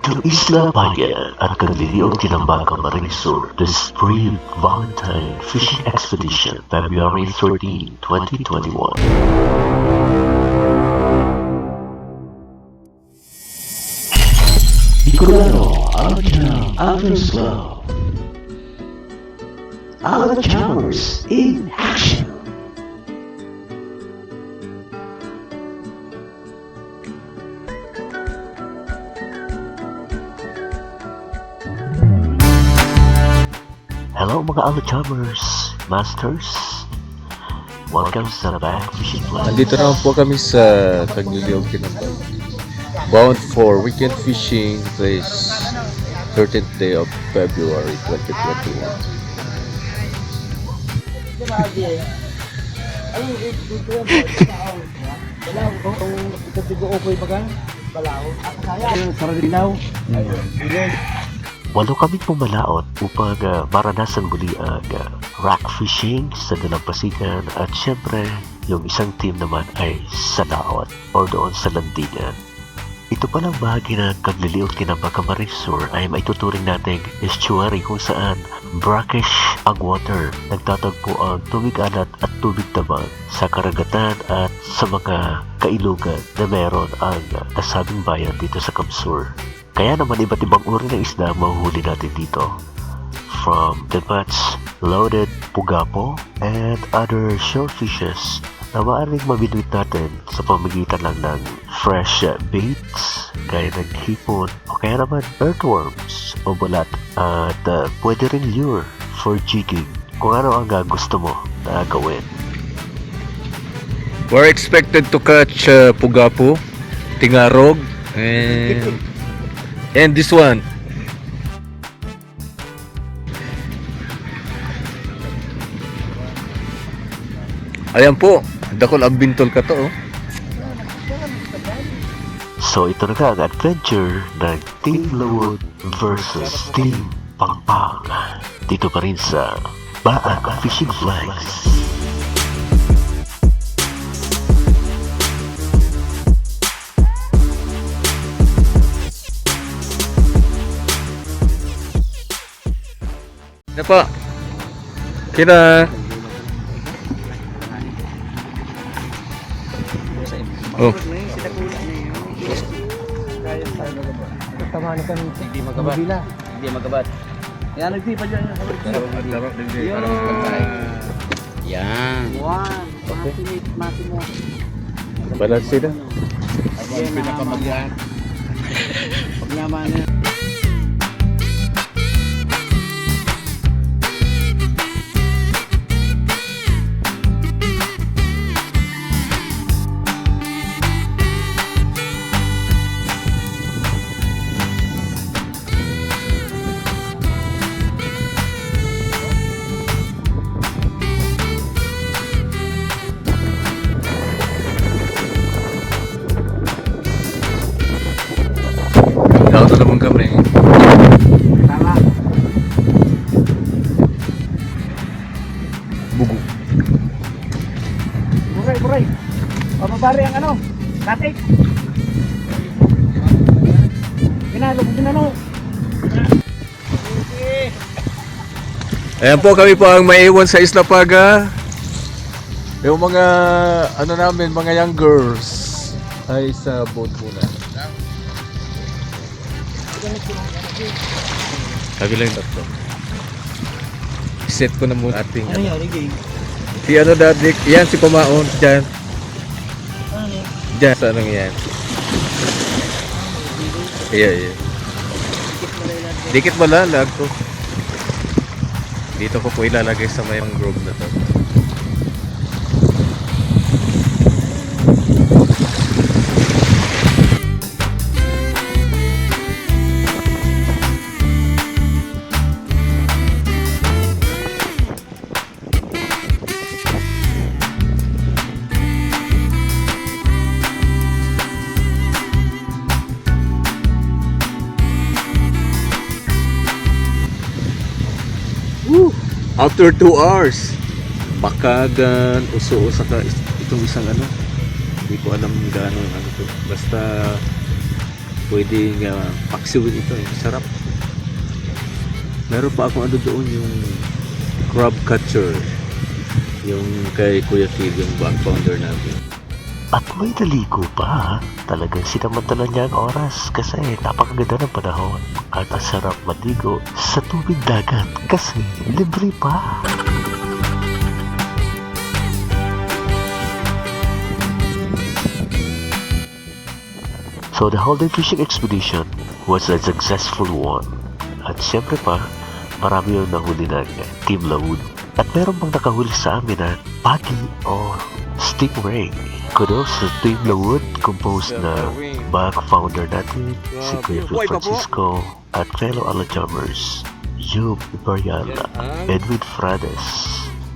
to Isla Bayan at Caglilio, Tinambaca, Marisur, the Spring Valentine Fishing Expedition, February 13, 2021. Bicolano, Alabama, Anglers Club. Alabamers in action. Hello mga Alabamers, Masters. Welcome sa Back Fishing Club. Nandito naman po kami sa Caglilio, Tinambaca. Bound for weekend fishing place 13th day of February 2021. Walo kami pumalaot upang maranasan muli ang rock fishing sa dalampasigan at syempre yung isang team naman ay sa laot o doon sa landingan. Ito palang bahagi ng Caglilio, Tinambaca, Marisur ay maituturing nating estuary kung saan brackish ang water. Nagtatagpo ang tubig alat at tubig tabang sa karagatan at sa mga kailugan na meron ang nasabing bayan dito sa Kamsur. Kaya naman iba't ibang uri ng isda ang mahuhuli natin dito. From the bats, loaded pugapo, and other shellfishes na maaaring mabinwit natin sa pamagitan lang ng fresh baits, gaya ng hipon, o kaya naman earthworms o balat, at pwede rin lure for jigging kung ano ang gusto mo na gawin. We're expected to catch pugapo, tingarog, and this one. Ayan po, dakol ang bintol ka to, oh. So ito na nga ang adventure ng Team Lawood versus Team Pangpang dito pa rin sa Baak Fishing Flags. Ano po? Kina. Oh. Hindi magabat. Yan, nagtipa dyan. Yan. One. Matimo. Balance sila. Ang pinakamagyan. Pag naman yan. Ikaw na naman kami. Tama. Bugo. Buray. Pababari ang ano? Katik. Ginano. Ayan po, kami po ang maiwan sa Isla Paga. Yung mga ano namin, mga young girls ay sa boat muna. Sabi lang tatlo. Set ko na muna ating Ano yan, game? si ano dati, yan si Pamaon dyan. Dyan sa anong yan. Iya. Dikit malalag ko. Dito ko po ilalagay sa may mangrove na to. After 2 hours, Bakagan, Uso, saka itong isang ano, hindi ko alam gaano ano to. Basta Pwedeng paksiwin ito eh. Sarap. Meron pa akong ano doon yung crab catcher. Yung kay Kuya Phil, yung bank founder natin. At may naligo pa. Talagang sinamantala niya ang oras kasi napakaganda ng panahon. At ang sarap maligo sa tubig dagat kasi libre pa. So the whole day fishing expedition was a successful one. At syempre pa, marami yung nahuli ng Team Lawood. At meron bang nakahuli sa amin na pagi o stingray. Kudos sa Team Lawood, composed na back founder natin, si Kuya Phil Francisco, at fellow Alajamers, Yub Imperiala, Edwin Frades,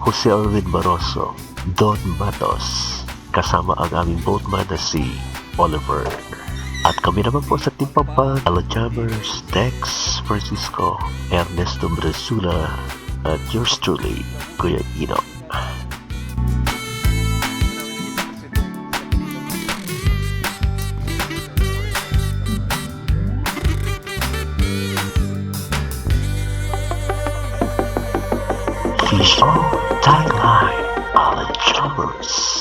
Jose Alvin Barroso, Don Matos, kasama ang aming boatman na si Oliver. At kami naman po sa Team Pampang, Alajamers, Tex Francisco, Ernesto Brazula, at yours truly, Kuya Enoch. Fish on, tie line, Alajamers.